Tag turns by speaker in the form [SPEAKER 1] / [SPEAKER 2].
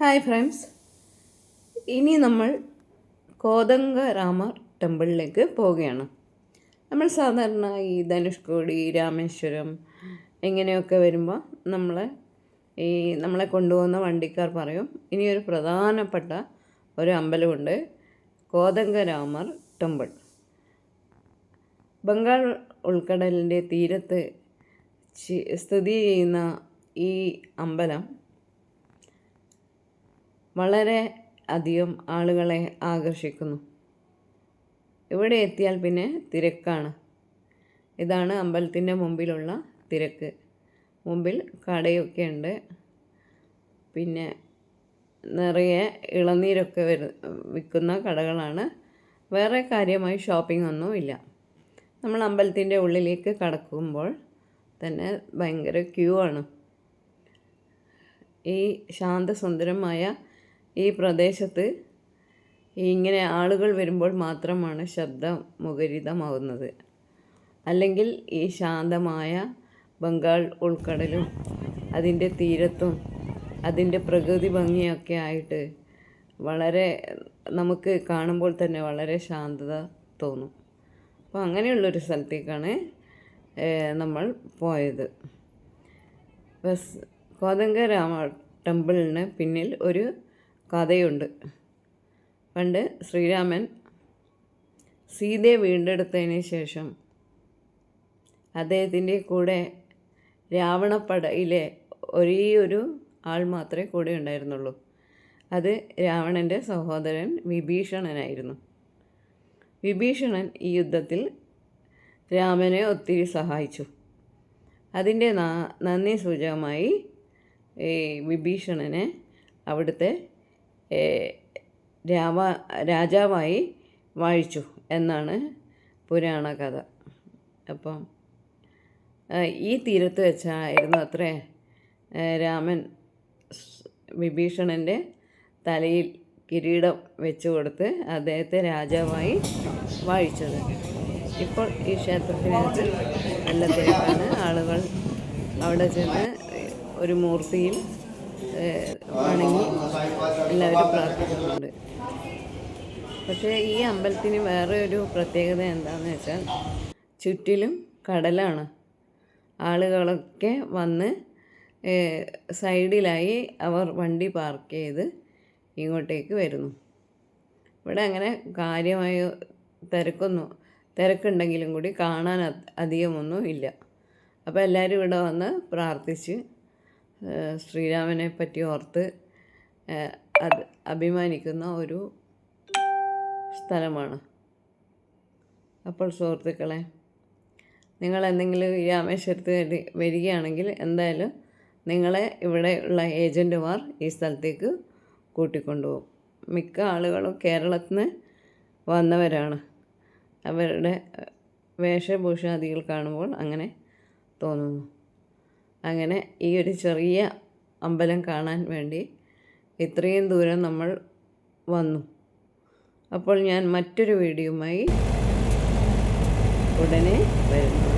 [SPEAKER 1] Hi friends, ഇനി നമ്മൾ കോതംഗരാമർ ടെമ്പിളിലേക്ക് പോവുകയാണ്. നമ്മൾ സാധാരണ ഈ ധനുഷ്കോടി, രാമേശ്വരം ഇങ്ങനെയൊക്കെ വരുമ്പോൾ നമ്മളെ കൊണ്ടുപോകുന്ന വണ്ടിക്കാർ പറയും ഇനിയൊരു പ്രധാനപ്പെട്ട ഒരു അമ്പലമുണ്ട്, കോതംഗരാമർ ടെമ്പിൾ. ബംഗാൾ ഉൾക്കടലിൻ്റെ തീരത്ത് സ്ഥിതി ചെയ്യുന്ന ഈ അമ്പലം വളരെ അധികം ആളുകളെ ആകർഷിക്കുന്നു. ഇവിടെ എത്തിയാൽ പിന്നെ തിരക്കാണ്. ഇതാണ് അമ്പലത്തിൻ്റെ മുമ്പിലുള്ള തിരക്ക്. മുമ്പിൽ കടയൊക്കെ ഉണ്ട്. പിന്നെ നിറയെ ഇളനീരൊക്കെ വിൽക്കുന്ന കടകളാണ്. വേറെ കാര്യമായി ഷോപ്പിംഗ് ഒന്നും ഇല്ല. നമ്മൾ അമ്പലത്തിൻ്റെ ഉള്ളിലേക്ക് കടക്കുമ്പോൾ തന്നെ ഭയങ്കര ക്യൂ ആണ്. ഈ ശാന്തസുന്ദരമായ ഈ പ്രദേശത്ത് ഇങ്ങനെ ആളുകൾ വരുമ്പോൾ മാത്രമാണ് ശബ്ദമുഖരിതമാവുന്നത്. അല്ലെങ്കിൽ ഈ ശാന്തമായ ബംഗാൾ ഉൾക്കടലും അതിൻ്റെ തീരത്തും അതിൻ്റെ പ്രകൃതി ഭംഗിയൊക്കെ ആയിട്ട് വളരെ നമുക്ക് കാണുമ്പോൾ തന്നെ വളരെ ശാന്തത തോന്നും. അപ്പോൾ അങ്ങനെയുള്ളൊരു സ്ഥലത്തേക്കാണ് നമ്മൾ പോയത്. കോതംഗരാമ ടെമ്പിളിന് പിന്നിൽ ഒരു കഥയുണ്ട്. പണ്ട് ശ്രീരാമൻ സീതയെ വീണ്ടെടുത്തതിന് ശേഷം അദ്ദേഹത്തിൻ്റെ കൂടെ രാവണപ്പടയിലെ ഒരേയൊരു ആൾ മാത്രമേ കൂടെ ഉണ്ടായിരുന്നുള്ളൂ. അത് രാവണൻ്റെ സഹോദരൻ വിഭീഷണനായിരുന്നു. വിഭീഷണൻ ഈ യുദ്ധത്തിൽ രാമനെ ഒത്തിരി സഹായിച്ചു. അതിൻ്റെ നന്ദി സൂചകമായി വിഭീഷണനെ അവിടുത്തെ രാജാവായി വാഴിച്ചു എന്നാണ് പുരാണ കഥ. അപ്പം ഈ തീരത്ത് വെച്ചായിരുന്നു അത്രേ രാമൻ വിഭീഷണൻ്റെ തലയിൽ കിരീടം വെച്ചു കൊടുത്ത് അദ്ദേഹത്തെ രാജാവായി വാഴിച്ചത്. ഇപ്പോൾ ഈ ക്ഷേത്രത്തിനകത്ത് നല്ല തിരക്കാണ്. ആളുകൾ അവിടെ ചെന്ന് ഒരു മൂർത്തിയിൽ വണങ്ങി എല്ലാവരും പ്രാർത്ഥിക്കുന്നുണ്ട്. പക്ഷേ ഈ അമ്പലത്തിന് വേറെ ഒരു പ്രത്യേകത എന്താണെന്ന് വെച്ചാൽ ചുറ്റിലും കടലാണ്. ആളുകളൊക്കെ വന്ന് സൈഡിലായി അവർ വണ്ടി പാർക്ക് ചെയ്ത് ഇങ്ങോട്ടേക്ക് വരുന്നു. ഇവിടെ അങ്ങനെ കാര്യമായ തിരക്കുണ്ടെങ്കിലും കൂടി കാണാൻ അധികമൊന്നും ഇല്ല. അപ്പോൾ എല്ലാവരും ഇവിടെ വന്ന് പ്രാർത്ഥിച്ച് ശ്രീരാമനെ പറ്റി ഓർത്ത് അഭിമാനിക്കുന്ന ഒരു സ്ഥലമാണ്. അപ്പോൾ സുഹൃത്തുക്കളെ, നിങ്ങൾ എന്തെങ്കിലും രാമേശ്വരത്ത് വരികയാണെങ്കിൽ എന്തായാലും നിങ്ങളെ ഇവിടെയുള്ള ഏജൻറ്റുമാർ ഈ സ്ഥലത്തേക്ക് കൂട്ടിക്കൊണ്ടുപോകും. മിക്ക ആളുകളും കേരളത്തിൽ നിന്ന് വന്നവരാണ്. അവരുടെ വേഷഭൂഷാദികൾ കാണുമ്പോൾ അങ്ങനെ തോന്നുന്നു. അങ്ങനെ ഈ ഒരു ചെറിയ അമ്പലം കാണാൻ വേണ്ടി ഇത്രയും ദൂരം നമ്മൾ വന്നു. അപ്പോൾ ഞാൻ മറ്റൊരു വീഡിയോയുമായി ഉടനെ വരുന്നു.